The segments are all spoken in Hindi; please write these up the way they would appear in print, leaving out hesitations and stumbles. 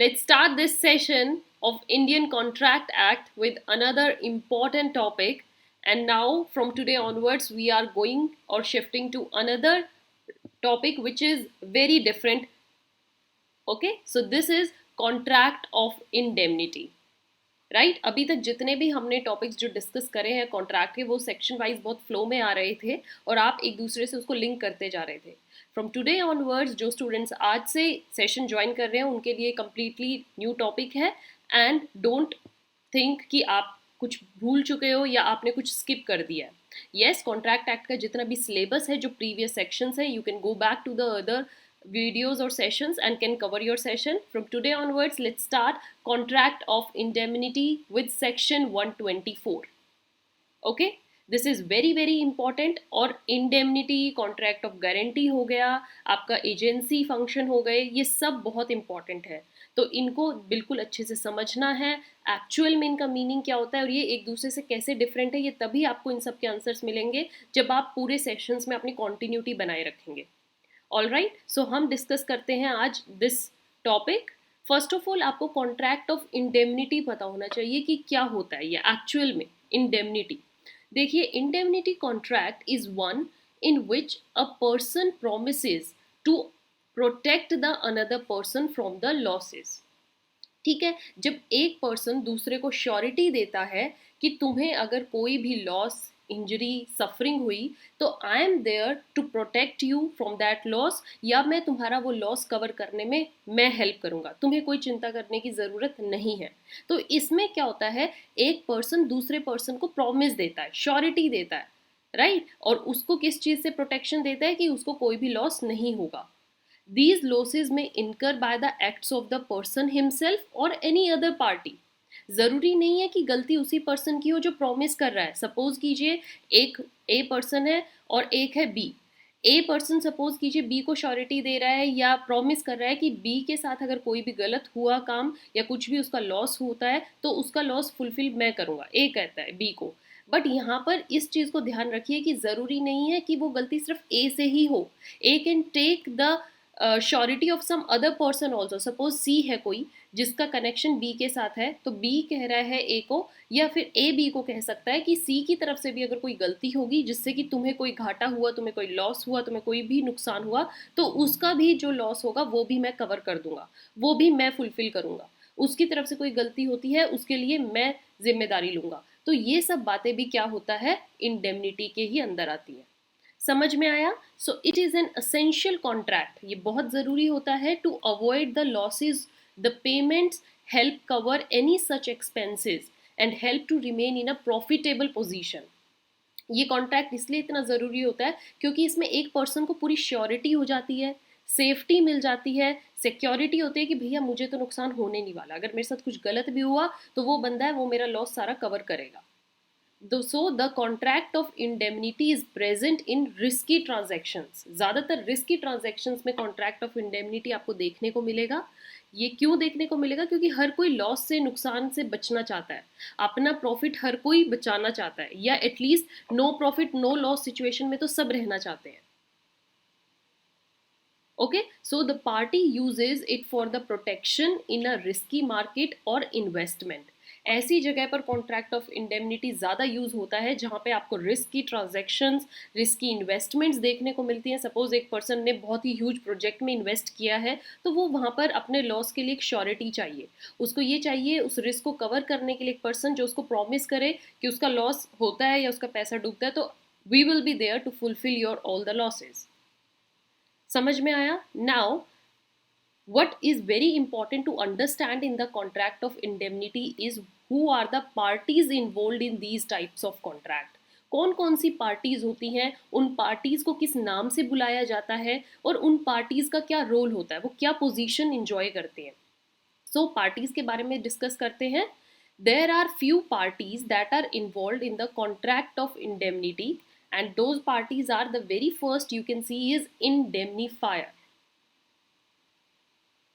Let's start this session of Indian Contract Act with another important topic. And now, from today onwards, we are going or shifting to another topic which is very different. Okay, so this is contract of indemnity. Right अभी तक जितने भी हमने टॉपिक्स जो डिस्कस करे हैं कॉन्ट्रैक्ट के वो सेक्शन वाइज बहुत फ्लो में आ रहे थे और आप एक दूसरे से उसको लिंक करते जा रहे थे. फ्रॉम टुडे ऑनवर्ड्स जो स्टूडेंट्स आज से सेशन ज्वाइन कर रहे हैं उनके लिए कम्प्लीटली न्यू टॉपिक है. एंड डोंट थिंक कि आप कुछ भूल चुके हो या आपने कुछ स्किप कर दिया है. येस, कॉन्ट्रैक्ट एक्ट का जितना भी सिलेबस है जो प्रीवियस सेक्शंस है, you can go back to the other videos or sessions and can cover your session. From today onwards, let's start contract of indemnity with section 124. Okay, this is very important. और indemnity, contract of guarantee हो गया, आपका agency function हो गए, ये सब बहुत important है. तो इनको बिल्कुल अच्छे से समझना है, एक्चुअल में इनका मीनिंग क्या होता है और ये एक दूसरे से कैसे डिफरेंट है, ये तभी आपको इन सब के आंसर्स मिलेंगे जब आप पूरे सेशंस में अपनी कॉन्टिन्यूटी बनाए रखेंगे. ऑल राइट, सो हम डिस्कस करते हैं आज this topic. First of all आपको कॉन्ट्रैक्ट ऑफ इंडेमनिटी पता होना चाहिए कि क्या होता है ये एक्चुअल में. इंडेमनिटी देखिए, indemnity contract is one in which a person promises to protect the another person from the losses. ठीक है, जब एक पर्सन दूसरे को श्योरिटी देता है कि तुम्हें अगर कोई भी लॉस, इंजरी, सफरिंग हुई तो I am there to protect you from that loss, या मैं तुम्हारा वो लॉस कवर करने में मैं हेल्प करूंगा, तुम्हें कोई चिंता करने की ज़रूरत नहीं है. तो इसमें क्या होता है, एक पर्सन दूसरे पर्सन को प्रॉमिस देता है, श्योरिटी देता है, राइट और उसको किस चीज़ से प्रोटेक्शन देता है कि उसको कोई भी लॉस नहीं होगा. These losses may incur by the acts of the person himself or any other party. ज़रूरी नहीं है कि गलती उसी पर्सन की हो जो प्रॉमिस कर रहा है. सपोज कीजिए एक ए पर्सन है और एक है बी. ए पर्सन सपोज कीजिए बी को श्योरिटी दे रहा है या प्रॉमिस कर रहा है कि बी के साथ अगर कोई भी गलत हुआ काम या कुछ भी उसका लॉस होता है तो उसका लॉस फुलफिल मैं करूँगा, ए कहता है बी को. बट यहाँ पर इस चीज़ को ध्यान रखिए कि ज़रूरी नहीं है कि वो गलती सिर्फ ए से ही हो. A can take the surety of some other person also. Suppose C है कोई जिसका कनेक्शन बी के साथ है, तो बी कह रहा है ए को, या फिर ए बी को कह सकता है कि सी की तरफ से भी अगर कोई गलती होगी जिससे कि तुम्हें कोई घाटा हुआ, तुम्हें कोई लॉस हुआ, तुम्हें कोई भी नुकसान हुआ, तो उसका भी जो लॉस होगा वो भी मैं कवर कर दूंगा, वो भी मैं फुलफिल करूंगा. उसकी तरफ से कोई गलती होती है उसके लिए मैं जिम्मेदारी लूंगा. तो ये सब बातें भी क्या होता है, इंडेमनिटी के ही अंदर आती है. समझ में आया? So it is an essential contract. ये बहुत ज़रूरी होता है to avoid the losses, the payments, help cover any such expenses and help to remain in a profitable position. ये कॉन्ट्रैक्ट इसलिए इतना ज़रूरी होता है क्योंकि इसमें एक पर्सन को पूरी श्योरिटी हो जाती है, सेफ्टी मिल जाती है, सिक्योरिटी होती है कि भैया मुझे तो नुकसान होने नहीं वाला, अगर मेरे साथ कुछ गलत भी हुआ तो वो बंदा है वो मेरा लॉस सारा कवर करेगा. So the contract of indemnity is present in risky transactions. ज़्यादातर risky transactions में contract of indemnity आपको देखने को मिलेगा. ये क्यों देखने को मिलेगा? क्योंकि हर कोई लॉस से, नुकसान से बचना चाहता है, अपना प्रॉफिट हर कोई बचाना चाहता है, या at least no profit no loss situation में तो सब रहना चाहते हैं. Okay, so the party uses it for the protection in a risky market or investment. ऐसी जगह पर कॉन्ट्रैक्ट ऑफ इंडेमनिटी ज़्यादा यूज़ होता है जहाँ पे आपको रिस्क की ट्रांजैक्शंस, रिस्क की इन्वेस्टमेंट्स देखने को मिलती हैं. सपोज एक पर्सन ने बहुत ही ह्यूज प्रोजेक्ट में इन्वेस्ट किया है तो वो वहाँ पर अपने लॉस के लिए एक श्योरिटी चाहिए, उसको ये चाहिए उस रिस्क को कवर करने के लिए एक पर्सन जो उसको प्रॉमिस करे कि उसका लॉस होता है या उसका पैसा डूबता है तो we will be there to fulfil your all the losses. समझ में आया? Now what is very important to understand in the contract of indemnity is who are the parties involved in these types of contract. कौन कौन सी पार्टीज होती हैं, उन पार्टीज को किस नाम से बुलाया जाता है और उन पार्टीज का क्या रोल होता है, वो क्या पोजीशन इंजॉय करते हैं. सो पार्टीज के बारे में डिस्कस करते हैं. There are few parties that are involved in the contract of indemnity and those parties are, the very first you can see is indemnifier.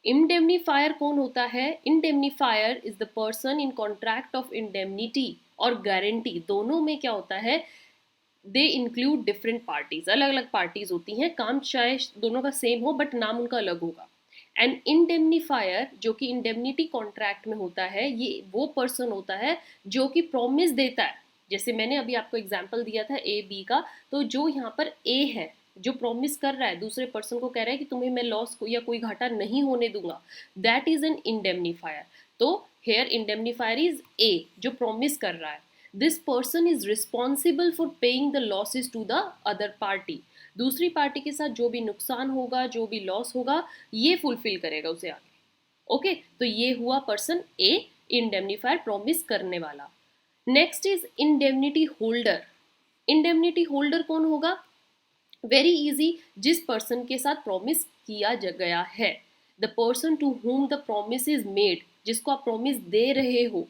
Indemnifier कौन होता है? Indemnifier is the person in contract of indemnity और गारंटी, दोनों में क्या होता है, दे इंक्लूड डिफरेंट पार्टीज, अलग अलग पार्टीज होती हैं, काम चाहे दोनों का सेम हो बट नाम उनका अलग होगा. एंड इंडेमनीफायर जो कि इंडेमनिटी कॉन्ट्रैक्ट में होता है, ये वो पर्सन होता है जो कि प्रॉमिस देता है। जैसे मैंने अभी आपको एग्जांपल दिया था ए बी का, तो जो यहाँ पर ए है जो प्रॉमिस कर रहा है, दूसरे पर्सन को कह रहा है कि तुम्हें मैं लॉस या कोई घाटा नहीं होने दूंगा, दैट इज एन इंडेमनीफायर। तो हेयर इंडेमनीफायर इज ए जो प्रॉमिस कर रहा है। This person is responsible for paying the losses to the other party. दूसरी पार्टी के साथ जो भी नुकसान होगा, जो भी लॉस होगा, ये फुलफिल करेगा उसे आगे। ओके, तो ये हुआ पर्सन ए, इंडेमनीफायर प्रॉमिस करने वाला। Next is indemnity holder. Indemnity holder कौन होगा? वेरी इजी, जिस पर्सन के साथ प्रॉमिस किया गया है, the person to whom the promise is made, जिसको आप प्रॉमिस दे रहे हो।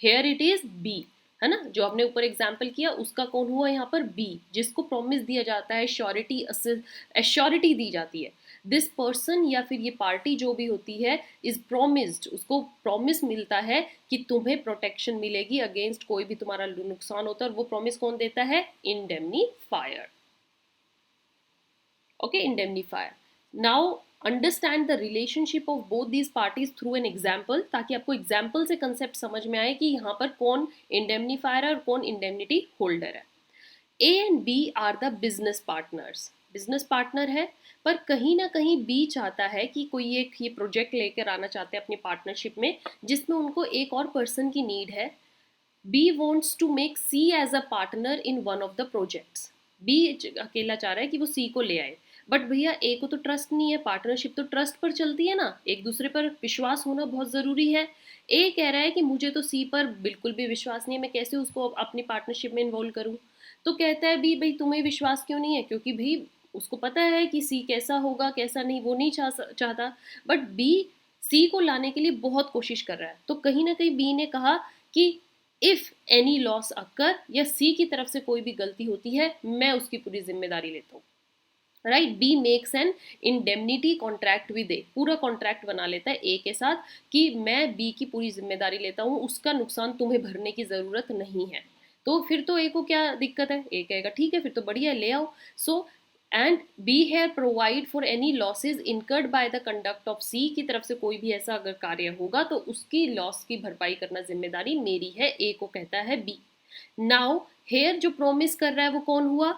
हेयर इट इज बी, है ना, जो आपने ऊपर एग्जाम्पल किया उसका कौन हुआ यहाँ पर? बी, जिसको प्रॉमिस दिया जाता है, श्योरिटी एश्योरिटी दी जाती है। दिस पर्सन या फिर ये पार्टी जो भी होती है इज प्रोमिस्ड, उसको प्रॉमिस मिलता है कि तुम्हें प्रोटेक्शन मिलेगी अगेंस्ट कोई भी तुम्हारा नुकसान होता है, और वो प्रॉमिस कौन देता है? Indemnifier. Okay, indemnifier. Now understand the relationship of both these parties through an example, ताकि आपको एग्जाम्पल से कंसेप्ट समझ में आए कि यहाँ पर कौन इंडेमनीफायर है और कौन इंडेमनिटी होल्डर है। A and B are the business partners, business partner है, पर कहीं ना कहीं बी चाहता है कि कोई एक ये प्रोजेक्ट लेकर आना चाहते हैं अपनी पार्टनरशिप में, जिसमें उनको एक और पर्सन की नीड है। B wants to make C as a partner in one of the projects. B अकेला चाह रहा है कि वो सी को ले आए, बट भैया ए को तो ट्रस्ट नहीं है, पार्टनरशिप तो ट्रस्ट पर चलती है ना, एक दूसरे पर विश्वास होना बहुत ज़रूरी है। ए कह रहा है कि मुझे तो सी पर बिल्कुल भी विश्वास नहीं है, मैं कैसे उसको अपनी पार्टनरशिप में इन्वॉल्व करूँ। तो कहता है बी, भाई तुम्हें विश्वास क्यों नहीं है? क्योंकि भाई उसको पता है कि सी कैसा होगा कैसा नहीं, वो नहीं चाहता, बट बी सी को लाने के लिए बहुत कोशिश कर रहा है। तो कहीं ना कहीं बी ने कहा कि इफ एनी लॉस अकर, या सी की तरफ से कोई भी गलती होती है, मैं उसकी पूरी जिम्मेदारी लेता हूँ। Right, B makes an indemnity contract with A, पूरा कॉन्ट्रैक्ट बना लेता है ए के साथ कि मैं बी की पूरी जिम्मेदारी लेता हूँ, उसका नुकसान तुम्हें भरने की जरूरत नहीं है। तो फिर तो ए को क्या दिक्कत है? ए कहेगा ठीक है फिर तो बढ़िया है, ले आओ। So and B here provide for any losses incurred by the conduct of C, की तरफ से कोई भी ऐसा अगर कार्य होगा तो उसकी लॉस की भरपाई करना जिम्मेदारी मेरी है, ए को कहता है बी। नाउ हेयर जो प्रोमिस कर रहा है वो कौन हुआ?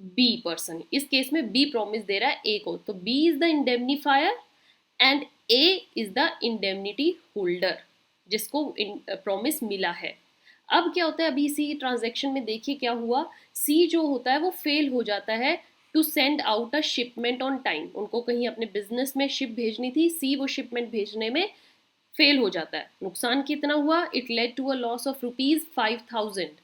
B person. इस केस में बी प्रॉमिस दे रहा है ए को, तो B is the indemnifier and A is the indemnity holder, जिसको प्रॉमिस मिला है। अब क्या होता है, अभी इसी ट्रांजैक्शन में देखिए क्या हुआ। सी जो होता है वो फेल हो जाता है to send out a shipment on time, उनको कहीं अपने बिजनेस में शिप भेजनी थी, सी वो शिपमेंट भेजने में फेल हो जाता है। नुकसान कितना हुआ? It led to a loss of ₹5,000।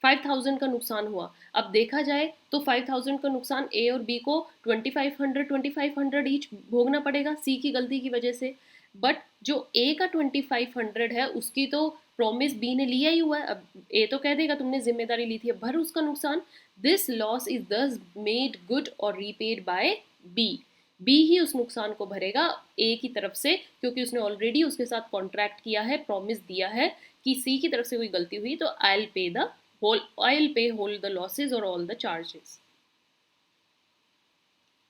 5,000 का नुकसान हुआ। अब देखा जाए तो 5,000 का नुकसान ए और बी को 2,500 ईच भोगना पड़ेगा सी की गलती की वजह से। बट जो ए का 2,500 है उसकी तो प्रॉमिस बी ने लिया ही हुआ है, अब ए तो कह देगा तुमने जिम्मेदारी ली थी, भर उसका नुकसान। दिस लॉस इज दस मेड गुड और रीपेड बाय बी। बी ही उस नुकसान को भरेगा ए की तरफ से, क्योंकि उसने ऑलरेडी उसके साथ कॉन्ट्रैक्ट किया है, प्रॉमिस दिया है कि सी की तरफ से कोई गलती हुई तो I'll pay all the losses or all the charges.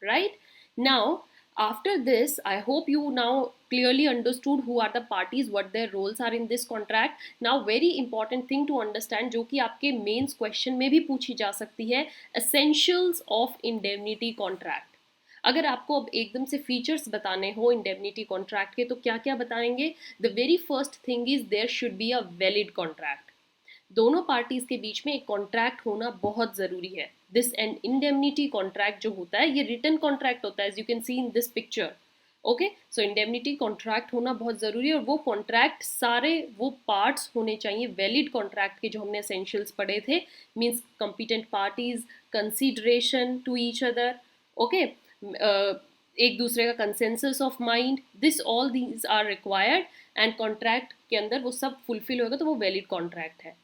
Right? Now, after this, I hope you now clearly understood who are the parties, what their roles are in this contract. Now, very important thing to understand, जो कि आपके मेंस क्वेश्चन में भी पूछी जा सकती है, essentials of indemnity contract. अगर आपको अब एकदम से फीचर्स बताने हो इंडेमनिटी कॉन्ट्रैक्ट के, तो क्या क्या बताएंगे? The very first thing is there should be a valid contract. दोनों पार्टीज के बीच में एक कॉन्ट्रैक्ट होना बहुत जरूरी है। दिस एंड इंडेमनिटी कॉन्ट्रैक्ट जो होता है ये रिटन कॉन्ट्रैक्ट होता है, as you can see in this picture. Okay, so indemnity contract होना बहुत जरूरी है, और वो कॉन्ट्रैक्ट सारे वो पार्ट्स होने चाहिए वैलिड कॉन्ट्रैक्ट के, जो हमने एसेंशियल्स पढ़े थे, means competent parties, consideration to each other, okay, एक दूसरे का consensus of mind, this all these are required, and contract के अंदर वो सब फुलफिल होगा तो वो वैलिड कॉन्ट्रैक्ट है।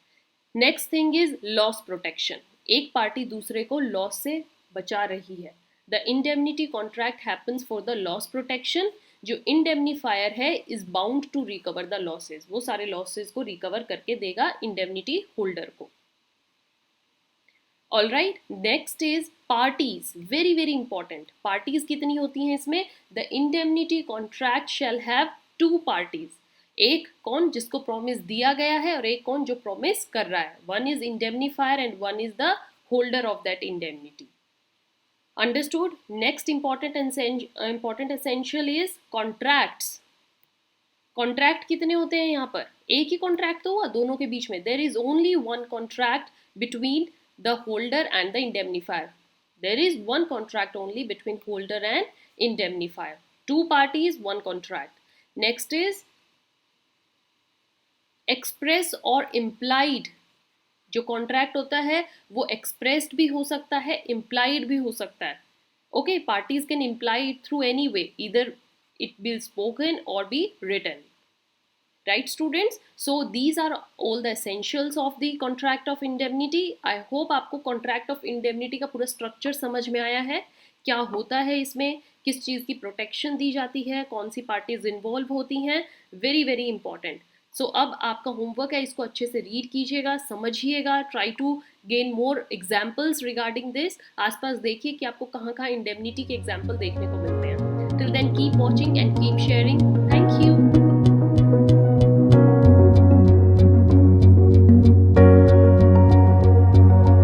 Next thing is loss protection, एक पार्टी दूसरे को लॉस से बचा रही है। The indemnity contract happens for the loss protection, जो इंडेमनीफायर है is bound to recover the losses, वो सारे लॉसेज को रिकवर करके देगा इंडेमनिटी होल्डर को। All right, next is parties, very very important. Parties कितनी होती हैं इसमें? The indemnity contract shall have two parties. एक कौन? जिसको प्रॉमिस दिया गया है, और एक कौन? जो प्रॉमिस कर रहा है। One is indemnifier and one is the holder of that indemnity. Understood? Next important essential is contracts. Contract कितने होते हैं यहाँ पर? एक ही कॉन्ट्रैक्ट तो हुआ दोनों के बीच में। There is only one contract between the holder and the indemnifier. There is one contract only between holder and indemnifier. Two parties, one contract. Next is express और इम्प्लाइड। जो कॉन्ट्रैक्ट होता है वो एक्सप्रेस्ड भी हो सकता है, इम्प्लाइड भी हो सकता है। Okay, parties can imply it through any way, either it be spoken or be written. Right, students? So these are all the essentials of the contract of indemnity. I hope आपको contract of indemnity का पूरा structure समझ में आया है। क्या होता है इसमें, किस चीज़ की प्रोटेक्शन दी जाती है, कौन सी पार्टीज इन्वॉल्व होती हैं, वेरी वेरी इंपॉर्टेंट। सो अब आपका होमवर्क है, इसको अच्छे से रीड कीजिएगा, समझिएगा, try to gain more examples regarding this. आसपास देखिए कि आपको कहाँ कहाँ इंडेमनिटी के एग्जाम्पल देखने को मिलते हैं। Till then, keep watching and keep sharing. Thank you.